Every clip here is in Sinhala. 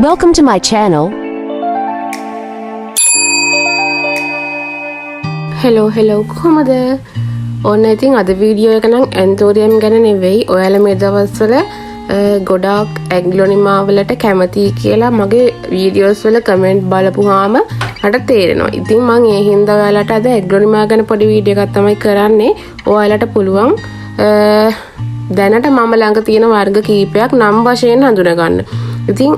Welcome to my channel. hello කොහමද? ඔන්න ඉතින් අද වීඩියෝ එක නම් ඇන්තෝරියම් ගැන නෙවෙයි. ඔයාලා මේ දවස්වල ගොඩාක් ඇග්ලොනිමා වලට කැමතියි කියලා මගේ වීඩියෝස් වල කමෙන්ට් බලපුවාම මට තේරෙනවා. ඉතින් මම ඒ හින්දා ඔයාලට අද ඇග්ලොනිමා ගැන පොඩි වීඩියෝ එකක් තමයි කරන්නේ. ඔයාලට පුළුවන් දැනට මම ළඟ තියෙන වර්ග කීපයක් නම් වශයෙන් හඳුනා ගන්න. ඉතින්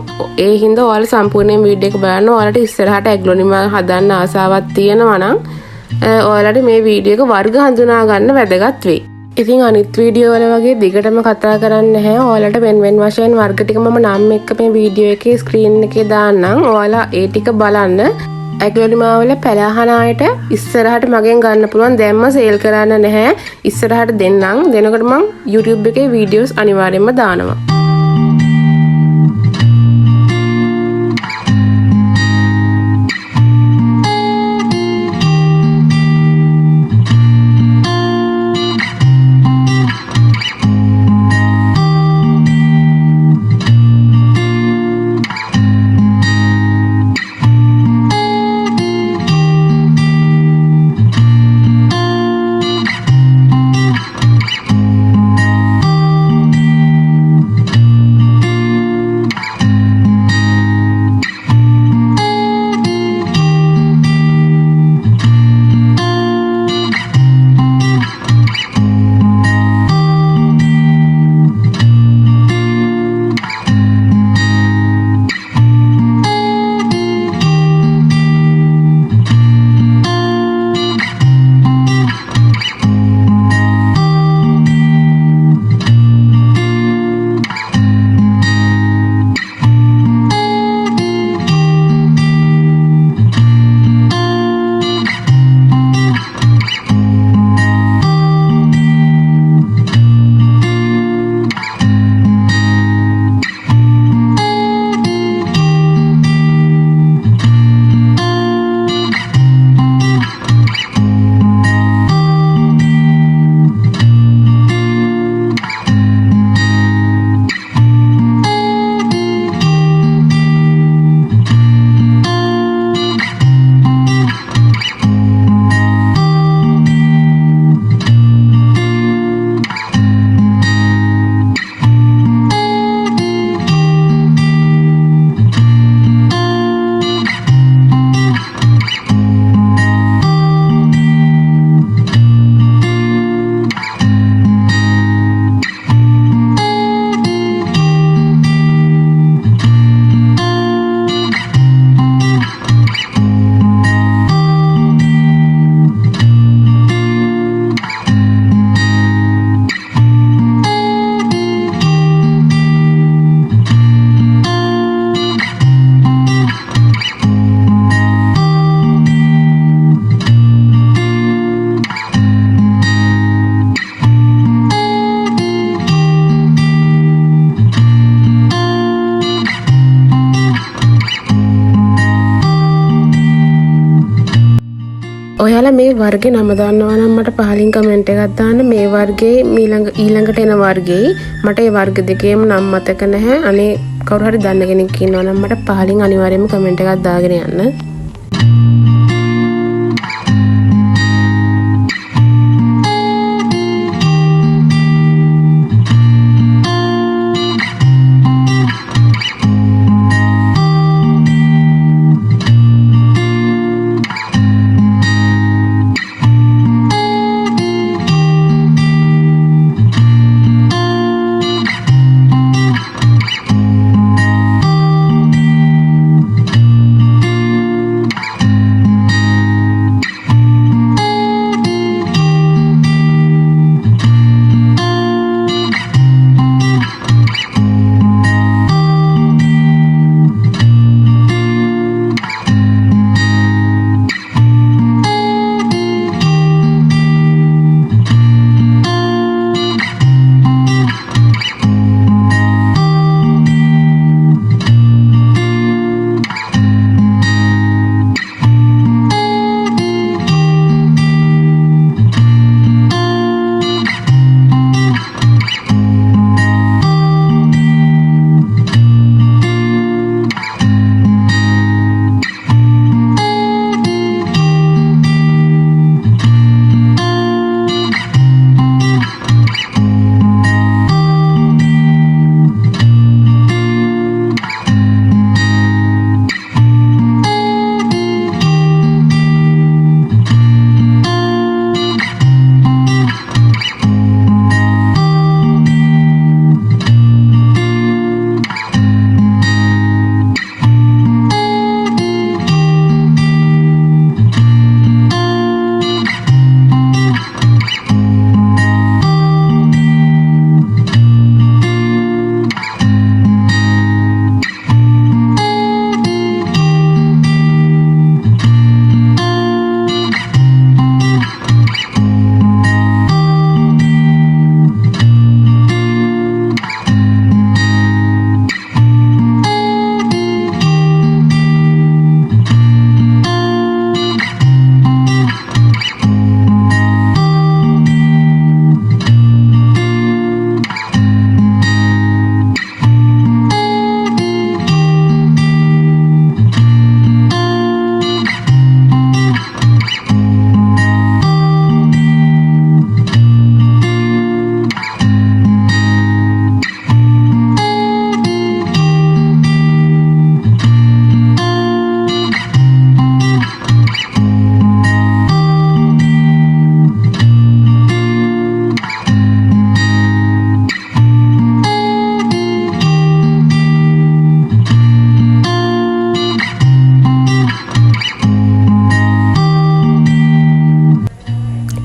ඒ හින්දා ඔයාලා සම්පූර්ණයෙන් වීඩියෝ එක බලන්න. ඔයාලට ඉස්සරහට ඇග්ලොනිමා හදන්න ආසාවක් තියෙනවා නම් ඔයාලට මේ වීඩියෝ එක වර්ග හඳුනා ගන්න වැදගත් වෙයි. ඉතින් අනිත් වීඩියෝ වල වගේ දිගටම කතා කරන්නේ නැහැ. ඔයාලට වෙන වශයෙන් වර්ග ටික මම නම් එක්ක මේ වීඩියෝ එකේ ස්ක්‍රීන් එකේ දාන්නම්. ඔයාලා ඒ ටික බලන්න. ඇග්ලොනිමා වල පැලහන ආයත ඉස්සරහට මගෙන් ගන්න පුළුවන්. දැන්ම සේල් කරන්න නැහැ. ඉස්සරහට දෙන්නම්. දෙනකොට මම YouTube එකේ වීඩියෝස් අනිවාර්යයෙන්ම දානවා. ඔයාලා මේ වර්ගේ නම දන්නවා නම් මට පහලින් කමෙන්ට් එකක් දාන්න. මේ වර්ගයේ ඊළඟට එන වර්ගයේ මට ඒ වර්ග දෙකේම නම් මතක නැහැ. අනේ කවුරු හරි දන්න කෙනෙක් ඉන්නවා නම් මට පහලින් අනිවාර්යයෙන්ම කමෙන්ට් එකක් දාගෙන යන්න.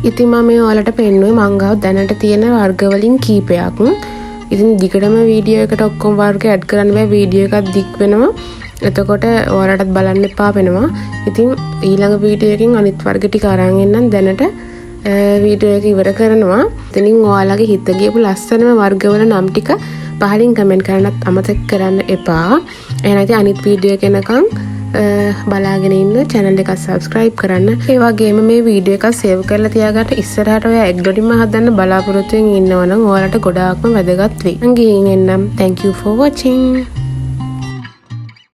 ඉතින් මම මේ ඔයාලට පෙන්නුවේ මං ගාව දැනට තියෙන වර්ග වලින් කීපයක්. ඉතින් දිගටම වීඩියෝ එකට ඔක්කොම වර්ග ඇඩ් කරන්න බෑ, වීඩියෝ එකක් දික් වෙනවා. එතකොට ඔයාලටත් බලන්න එපා වෙනවා. ඉතින් ඊළඟ වීඩියෝ එකකින් අනිත් වර්ග ටික අරන් එන්නම්. දැනට වීඩියෝ එක ඉවර කරනවා. එතනින් ඔයාලගේ හිත ගියපු ලස්සනම වර්ගවල නම් ටික පහලින් කමෙන්ට් කරන්නත් අමතක කරන්න එපා. එහෙනම් ඉතින් අනිත් වීඩියෝ එක එනකන් බලාගෙන ඉන්න, channel එක subscribe කරන්න. ඒ වගේම මේ වීඩියෝ එක save කරලා තියාගන්න. ඉස්සරහට ඔයා ඇග්ලොනිම හදන්න බලාපොරොත්තු වෙමින් ඉන්නවා නම් ඔයාලට ගොඩාක්ම වැදගත් වෙයි. මං ගිහින් එන්නම්. Thank you for watching.